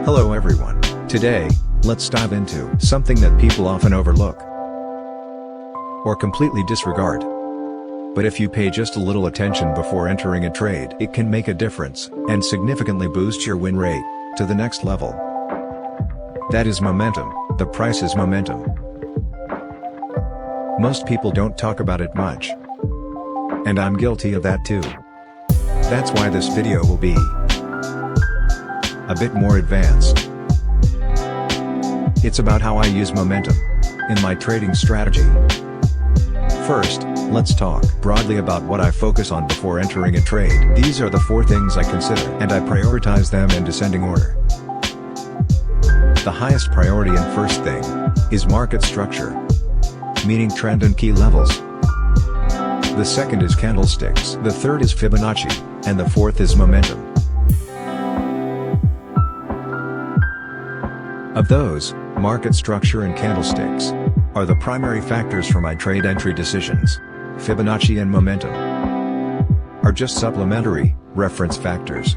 Hello everyone. Today, let's dive into something that people often overlook or completely disregard. But if you pay just a little attention before entering a trade, it can make a difference and significantly boost your win rate to the next level. That is momentum. The price is momentum. Most people don't talk about it much. And I'm guilty of that too. That's why this video will be a bit more advanced. It's about how I use momentum in my trading strategy. First, let's talk broadly about what I focus on before entering a trade. These are the 4 things I consider, and I prioritize them in descending order. The highest priority and first thing is market structure, meaning trend and key levels. The second is candlesticks, the third is Fibonacci, and the fourth is momentum. Of those, market structure and candlesticks are the primary factors for my trade entry decisions. Fibonacci and momentum are just supplementary, reference factors.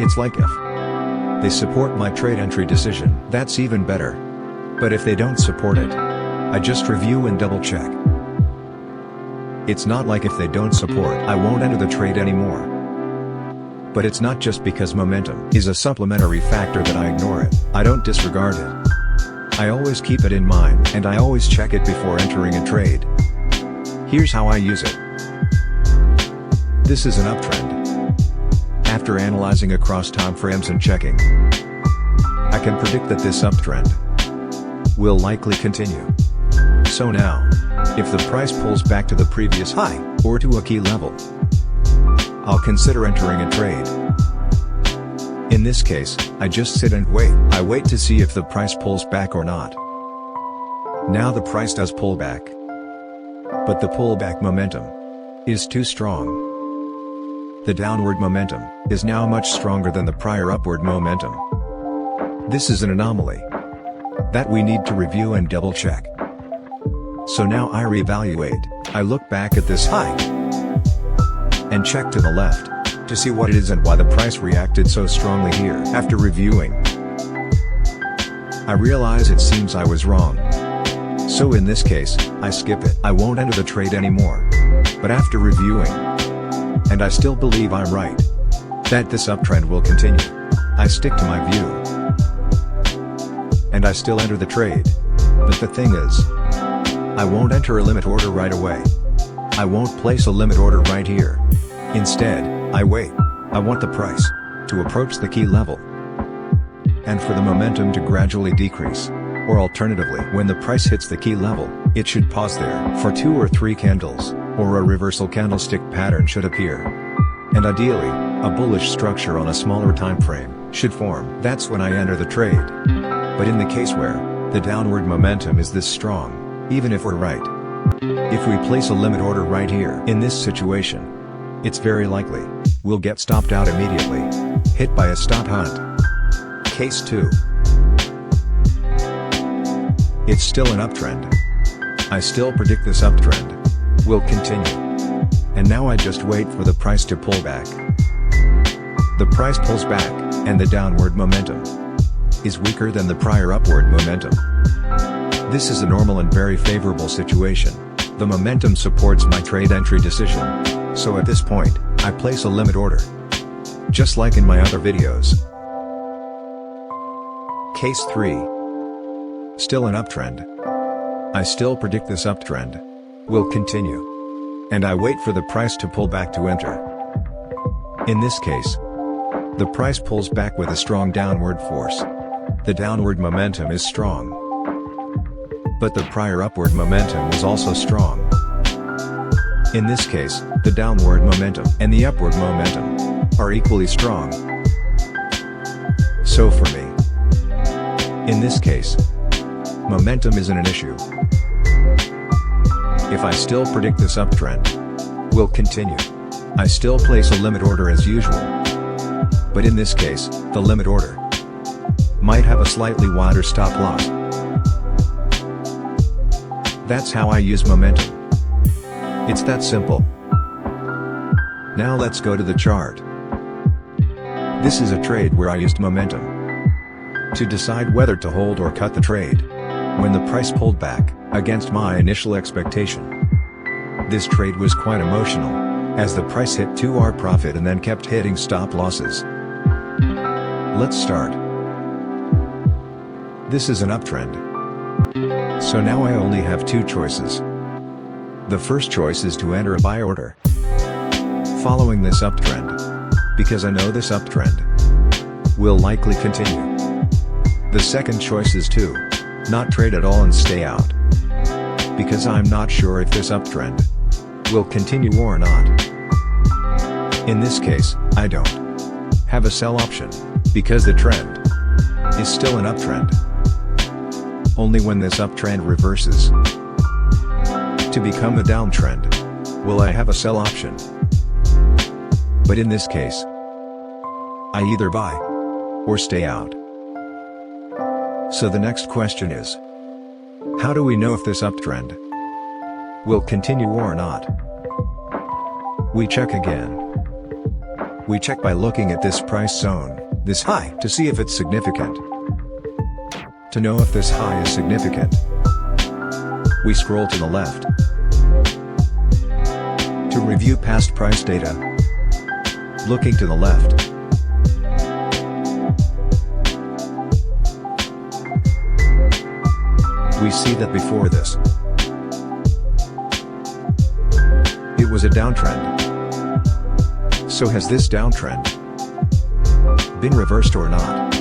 It's like if they support my trade entry decision, that's even better. But if they don't support it, I just review and double check. It's not like if they don't support, I won't enter the trade anymore. But it's not just because momentum is a supplementary factor that I ignore it. I don't disregard it. I always keep it in mind, and I always check it before entering a trade. Here's how I use it. This is an uptrend. After analyzing across time frames and checking, I can predict that this uptrend will likely continue. So now, if the price pulls back to the previous high, or to a key level, I'll consider entering a trade. In this case, I just sit and wait. I wait to see if the price pulls back or not. Now the price does pull back. But the pullback momentum is too strong. The downward momentum is now much stronger than the prior upward momentum. This is an anomaly that we need to review and double check. So now I reevaluate. I look back at this high and check to the left to see what it is and why the price reacted so strongly here. After reviewing, I realize it seems I was wrong. So in this case, I skip it. I won't enter the trade anymore. But after reviewing, and I still believe I'm right, that this uptrend will continue, I stick to my view. And I still enter the trade. But the thing is, I won't enter a limit order right away. I won't place a limit order right here. Instead, I wait. I want the price to approach the key level, and for the momentum to gradually decrease. Or alternatively, when the price hits the key level, it should pause there for 2 or 3 candles, or a reversal candlestick pattern should appear. And ideally, a bullish structure on a smaller time frame should form. That's when I enter the trade. But in the case where the downward momentum is this strong, even if we're right, if we place a limit order right here in this situation, it's very likely we'll get stopped out immediately, hit by a stop hunt. Case 2. It's still an uptrend. I still predict this uptrend will continue. And now I just wait for the price to pull back. The price pulls back, and the downward momentum is weaker than the prior upward momentum. This is a normal and very favorable situation. The momentum supports my trade entry decision. So at this point, I place a limit order. Just like in my other videos. Case 3. Still an uptrend. I still predict this uptrend will continue. And I wait for the price to pull back to enter. In this case, the price pulls back with a strong downward force. The downward momentum is strong. But the prior upward momentum was also strong. In this case, the downward momentum and the upward momentum are equally strong. So for me, in this case, momentum isn't an issue. If I still predict this uptrend will continue, I still place a limit order as usual. But in this case, the limit order might have a slightly wider stop loss. That's how I use momentum. It's that simple. Now let's go to the chart. This is a trade where I used momentum to decide whether to hold or cut the trade. When the price pulled back, against my initial expectation. This trade was quite emotional, as the price hit 2-hour profit and then kept hitting stop losses. Let's start. This is an uptrend. So now I only have two choices. The first choice is to enter a buy order, following this uptrend, because I know this uptrend will likely continue. The second choice is to not trade at all and stay out, because I'm not sure if this uptrend will continue or not. In this case, I don't have a sell option, because the trend is still an uptrend. Only when this uptrend reverses to become a downtrend will I have a sell option. But in this case, I either buy or stay out. So the next question is, how do we know if this uptrend will continue or not? We check again. We check by looking at this price zone, this high, to see if it's significant. To know if this high is significant, we scroll to the left to review past price data. Looking to the left, we see that before this, it was a downtrend. So has this downtrend been reversed or not?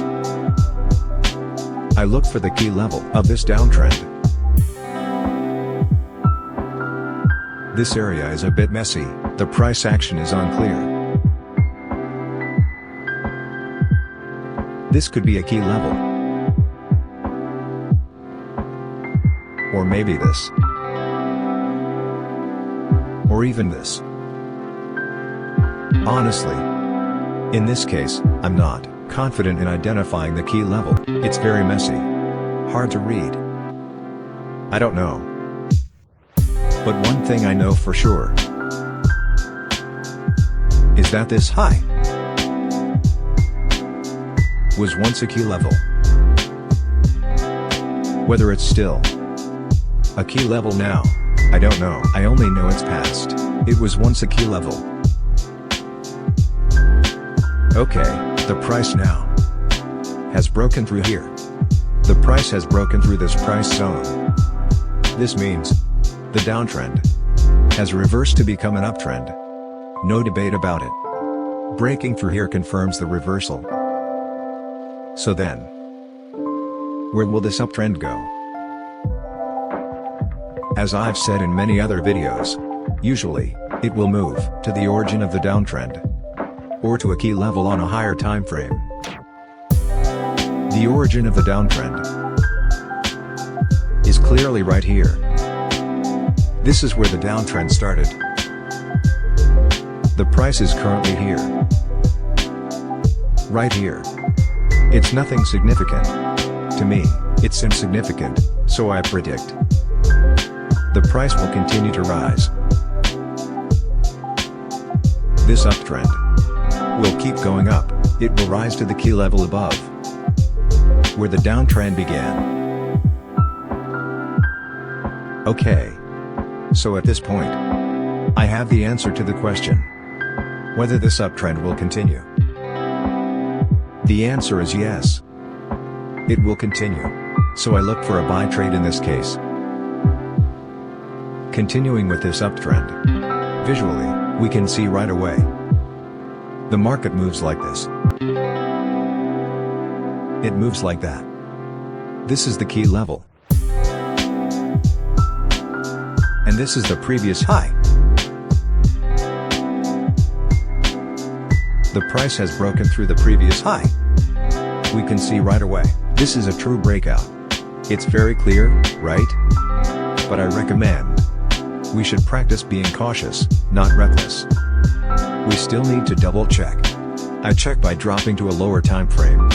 I look for the key level of this downtrend. This area is a bit messy, the price action is unclear. This could be a key level. Or maybe this. Or even this. Honestly, in this case, I'm not confident in identifying the key level. It's very messy, hard to read. I don't know. But one thing I know for sure is that this high was once a key level. Whether it's still a key level now, I don't know. I only know it's past. It was once a key level. Okay, the price now has broken through here. The price has broken through this price zone. This means the downtrend has reversed to become an uptrend. No debate about it. Breaking through here confirms the reversal. So then, where will this uptrend go? As I've said in many other videos, usually, it will move to the origin of the downtrend, or to a key level on a higher time frame. The origin of the downtrend is clearly right here. This is where the downtrend started. The price is currently here. Right here. It's nothing significant. To me, it's insignificant, so I predict the price will continue to rise. This uptrend will keep going up. It will rise to the key level above, where the downtrend began. Okay. So at this point, I have the answer to the question whether this uptrend will continue. The answer is yes. It will continue. So I look for a buy trade in this case. Continuing with this uptrend, visually, we can see right away the market moves like this. It moves like that. This is the key level. And this is the previous high. The price has broken through the previous high. We can see right away, this is a true breakout. It's very clear, right? But I recommend we should practice being cautious, not reckless. We still need to double check. I check by dropping to a lower time frame.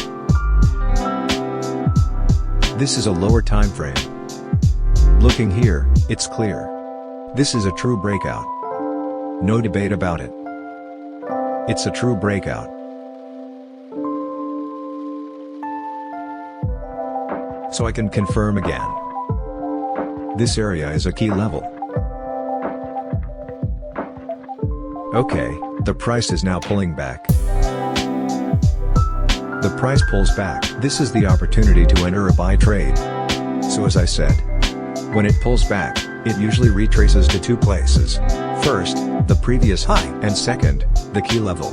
This is a lower time frame. Looking here, it's clear. This is a true breakout. No debate about it. It's a true breakout. so I can confirm again. This area is a key level. Okay, the price is now pulling back. The price pulls back. This is the opportunity to enter a buy trade. So as I said, when it pulls back, it usually retraces to two places. First, the previous high, and second, the key level.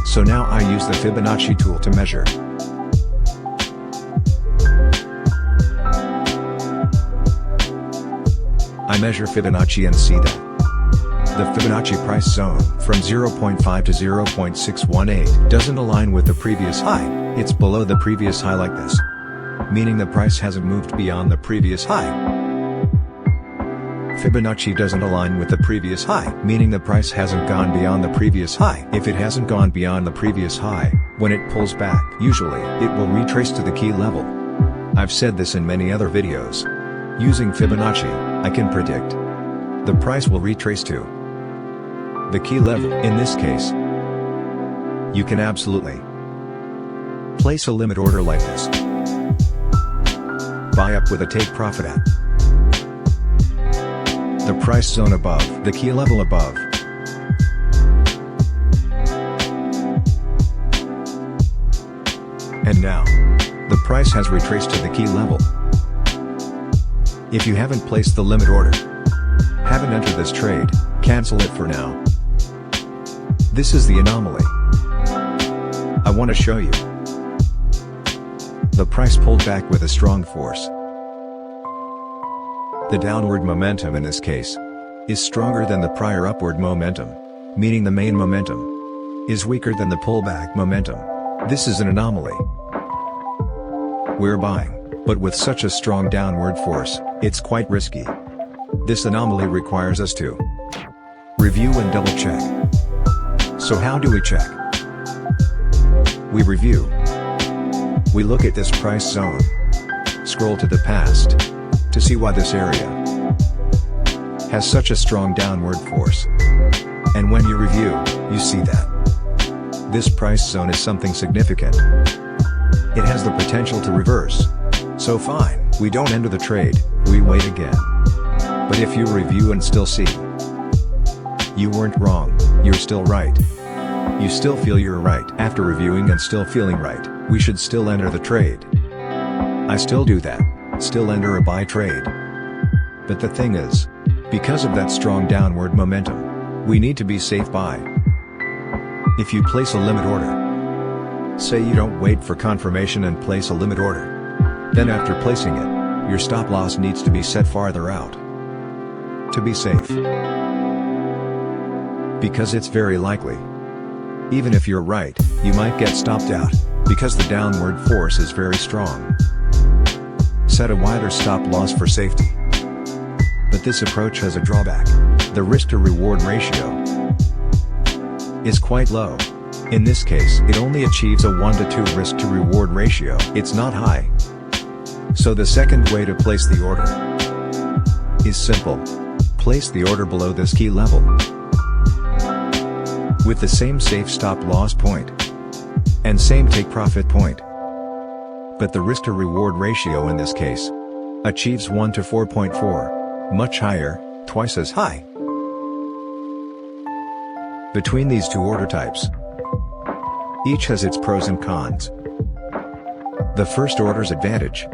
So now I use the Fibonacci tool to measure. I measure Fibonacci and see that the Fibonacci price zone from 0.5 to 0.618 doesn't align with the previous high. It's below the previous high like this, meaning the price hasn't moved beyond the previous high. Fibonacci doesn't align with the previous high, meaning the price hasn't gone beyond the previous high. If it hasn't gone beyond the previous high, when it pulls back, usually, it will retrace to the key level. I've said this in many other videos. Using Fibonacci, I can predict the price will retrace to the key level. In this case, you can absolutely place a limit order like this. Buy up with a take profit at the price zone above, the key level above. And now, the price has retraced to the key level. If you haven't placed the limit order, haven't entered this trade, cancel it for now. This is the anomaly I want to show you. The price pulled back with a strong force. The downward momentum in this case is stronger than the prior upward momentum, meaning the main momentum is weaker than the pullback momentum. This is an anomaly. We're buying, but with such a strong downward force, it's quite risky. This anomaly requires us to review and double check. So how do we check? We review. We look at this price zone. Scroll to the past to see why this area has such a strong downward force. And when you review, you see that this price zone is something significant. It has the potential to reverse. So fine, we don't enter the trade, we wait again. But if you review and still see you weren't wrong, you're still right. You still feel you're right. After reviewing and still feeling right, we should still enter the trade. I still do that, still enter a buy trade. But the thing is, because of that strong downward momentum, we need to be safe buy. If you place a limit order, say you don't wait for confirmation and place a limit order, then after placing it, your stop loss needs to be set farther out to be safe. Because it's very likely, even if you're right, you might get stopped out, because the downward force is very strong. Set a wider stop loss for safety. But this approach has a drawback. The risk-to-reward ratio is quite low. In this case, it only achieves a 1-to-2 risk-to-reward ratio. It's not high. So the second way to place the order is simple. Place the order below this key level, with the same safe stop loss point and same take profit point. But the risk to reward ratio in this case achieves 1 to 4.4, much higher, twice as high. Between these two order types, each has its pros and cons. The first order's advantage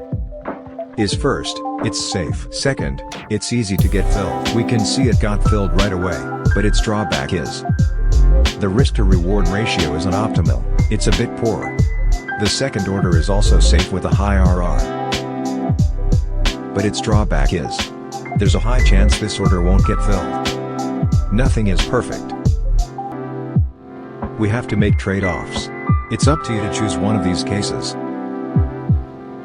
is first, it's safe. Second, it's easy to get filled. We can see it got filled right away, but its drawback is the risk-to-reward ratio isn't optimal, it's a bit poor. The second order is also safe with a high RR. But its drawback is there's a high chance this order won't get filled. Nothing is perfect. We have to make trade-offs. It's up to you to choose one of these cases.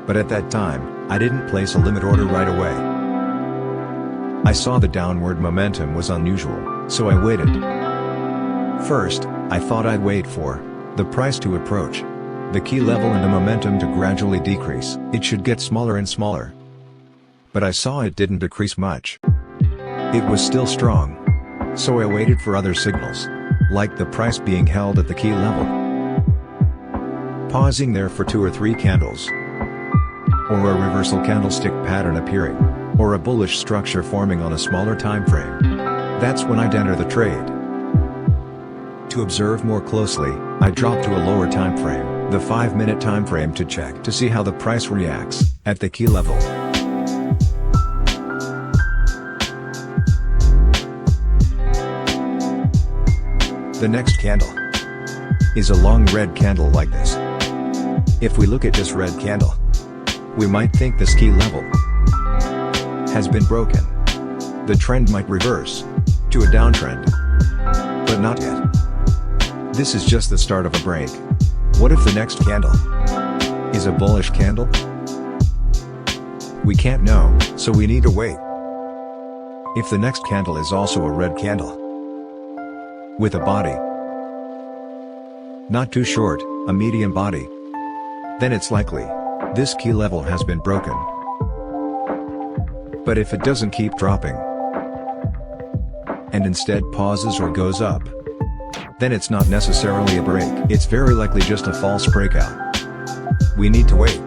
But at that time, I didn't place a limit order right away. I saw the downward momentum was unusual, so I waited. First, I thought I'd wait for the price to approach the key level and the momentum to gradually decrease. It should get smaller and smaller. But I saw it didn't decrease much. It was still strong. So I waited for other signals, like the price being held at the key level. Pausing there for 2 or 3 candles. or a reversal candlestick pattern appearing, or a bullish structure forming on a smaller time frame. That's when I'd enter the trade. To observe more closely, I drop to a lower time frame, the 5-minute time frame, to check to see how the price reacts at the key level. The next candle is a long red candle like this. If we look at this red candle, we might think this key level has been broken. The trend might reverse to a downtrend, but not yet. This is just the start of a break. What if the next candle is a bullish candle? We can't know, so we need to wait. If the next candle is also a red candle with a body not too short, a medium body, then it's likely this key level has been broken. But if it doesn't keep dropping and instead pauses or goes up, then it's not necessarily a break. It's very likely just a false breakout. We need to wait.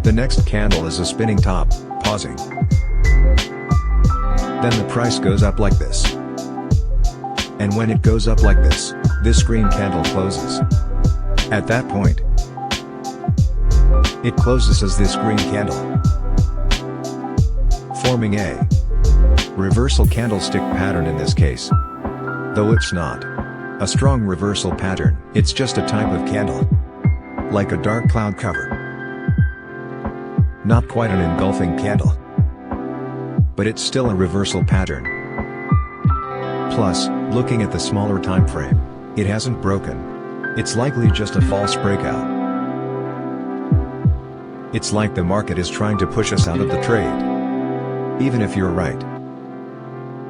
The next candle is a spinning top, pausing. Then the price goes up like this. And when it goes up like this green candle closes. At that point, it closes as this green candle, forming a reversal candlestick pattern in this case. Though it's not a strong reversal pattern, it's just a type of candle, like a dark cloud cover. Not quite an engulfing candle, but it's still a reversal pattern. Plus, looking at the smaller time frame, it hasn't broken. It's likely just a false breakout. It's like the market is trying to push us out of the trade. Even if you're right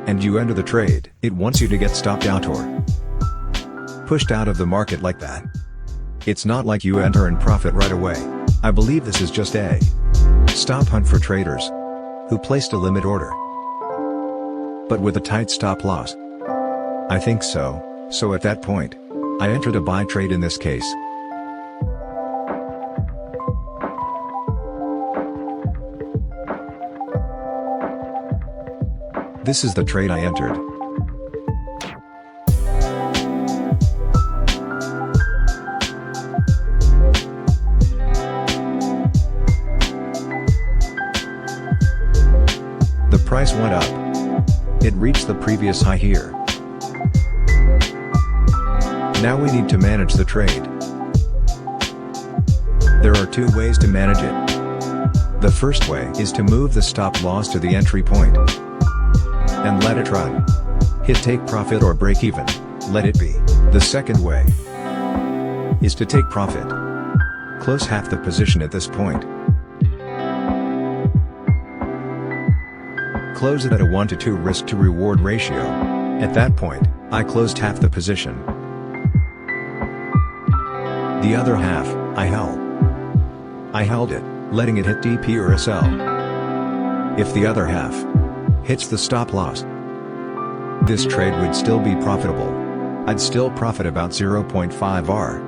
and you enter the trade, it wants you to get stopped out or pushed out of the market like that. It's not like you enter and profit right away. I believe this is just a stop hunt for traders who placed a limit order, but with a tight stop loss. I think so. So at that point, I entered a buy trade in this case. This is the trade I entered. The price went up. It reached the previous high here. Now we need to manage the trade. There are two ways to manage it. The first way is to move the stop loss to the entry point and let it run. Hit take profit or break even, let it be. The second way is to take profit. Close half the position at this point. Close it at a 1 to 2 risk to reward ratio. At that point, I closed half the position. The other half, I held. I held it, letting it hit DP or SL. If the other half hits the stop loss, this trade would still be profitable. I'd still profit about 0.5 R.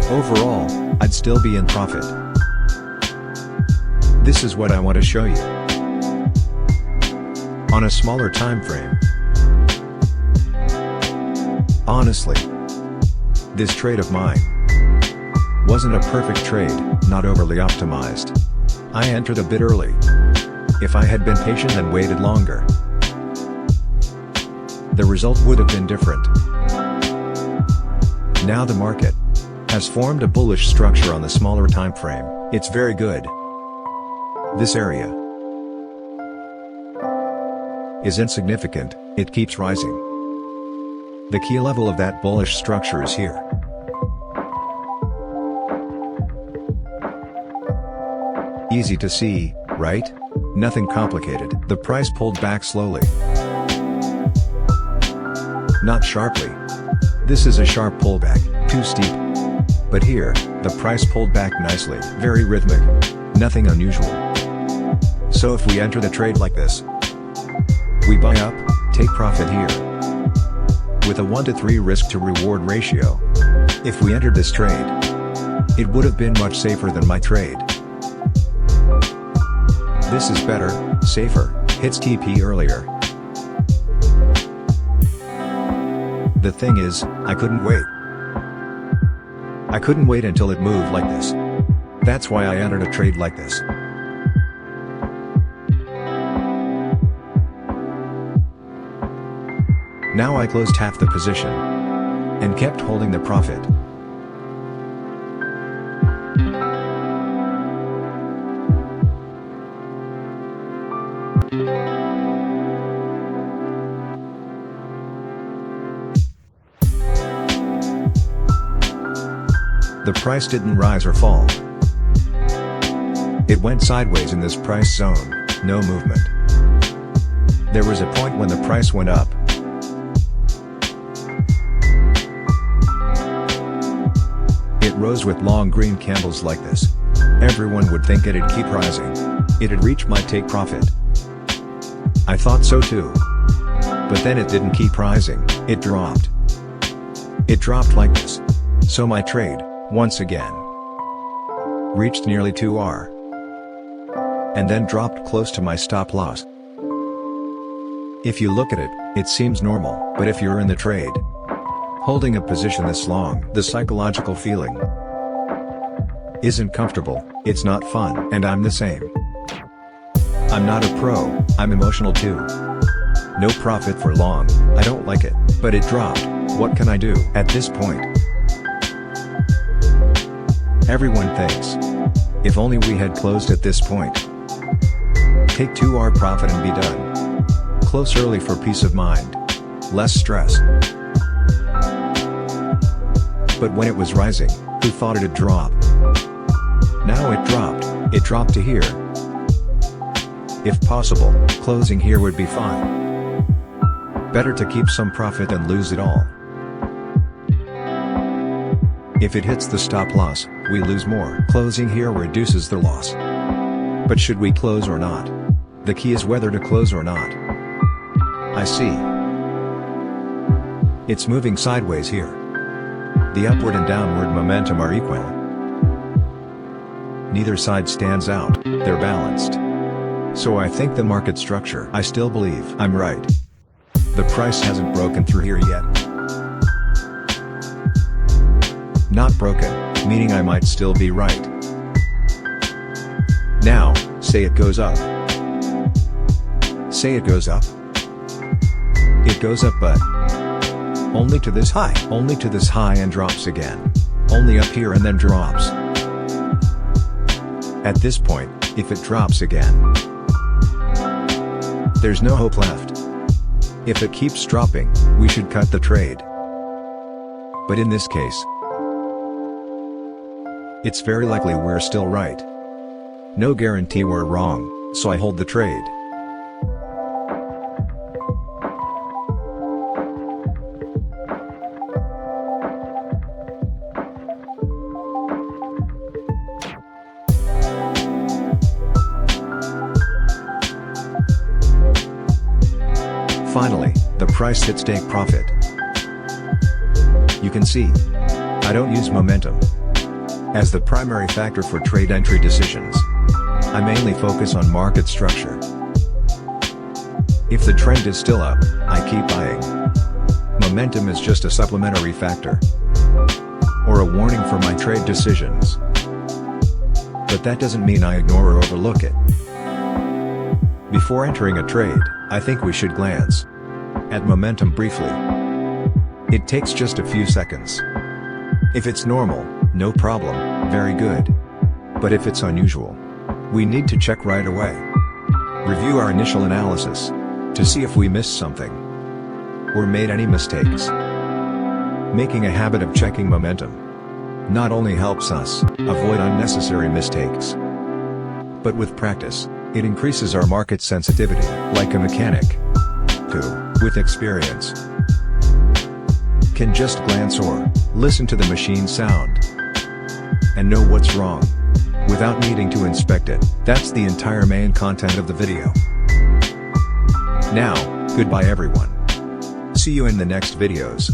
Overall, I'd still be in profit. This is what I want to show you. On a smaller time frame. Honestly, this trade of mine wasn't a perfect trade, not overly optimized. I entered a bit early. If I had been patient and waited longer, the result would have been different. Now the market has formed a bullish structure on the smaller time frame. It's very good. This area is insignificant, it keeps rising. The key level of that bullish structure is here. Easy to see, right? Nothing complicated. The price pulled back slowly. Not sharply. This is a sharp pullback, too steep. But here, the price pulled back nicely, very rhythmic. Nothing unusual. So if we enter the trade like this, we buy up, take profit here. with a 1 to 3 risk to reward ratio. If we entered this trade, it would have been much safer than my trade. This is better, safer, hits TP earlier. The thing is, I couldn't wait. I couldn't wait until it moved like this. That's why I entered a trade like this. Now I closed half the position and kept holding the profit. The price didn't rise or fall. It went sideways in this price zone, no movement. There was a point when the price went up. It rose with long green candles like this. Everyone would think it'd keep rising. It'd reach my take profit. I thought so too. But then it didn't keep rising, it dropped. It dropped like this. So my trade, once again, reached nearly 2R. And then dropped close to my stop loss. If you look at it, it seems normal, but if you're in the trade, holding a position this long, the psychological feeling isn't comfortable, it's not fun, and I'm the same. I'm not a pro, I'm emotional too. No profit for long, I don't like it, but it dropped, what can I do at this point? Everyone thinks, if only we had closed at this point. Take 2R profit and be done. Close early for peace of mind. Less stress. But when it was rising, who thought it'd drop? Now it dropped to here. If possible, closing here would be fine. Better to keep some profit than lose it all. If it hits the stop loss, we lose more. Closing here reduces the loss. But should we close or not? The key is whether to close or not. I see. It's moving sideways here. The upward and downward momentum are equal. Neither side stands out, they're balanced. So I think the market structure, I still believe I'm right. The price hasn't broken through here yet. Not broken, meaning I might still be right. Now, say it goes up. Say it goes up. It goes up but only to this high and drops again. Only up here and then drops. At this point, if it drops again, there's no hope left. If it keeps dropping, we should cut the trade. But in this case, it's very likely we're still right. No guarantee we're wrong, so I hold the trade. Finally, the price hits take profit. You can see, I don't use momentum as the primary factor for trade entry decisions. I mainly focus on market structure. If the trend is still up, I keep buying. Momentum is just a supplementary factor, or a warning for my trade decisions. But that doesn't mean I ignore or overlook it. Before entering a trade, I think we should glance at momentum briefly. It takes just a few seconds. If it's normal, no problem, very good. But if it's unusual, we need to check right away. Review our initial analysis to see if we missed something or made any mistakes. Making a habit of checking momentum not only helps us avoid unnecessary mistakes, but with practice, it increases our market sensitivity, like a mechanic who, with experience, can just glance or listen to the machine sound and know what's wrong without needing to inspect it. That's the entire main content of the video. Now, goodbye everyone. See you in the next videos.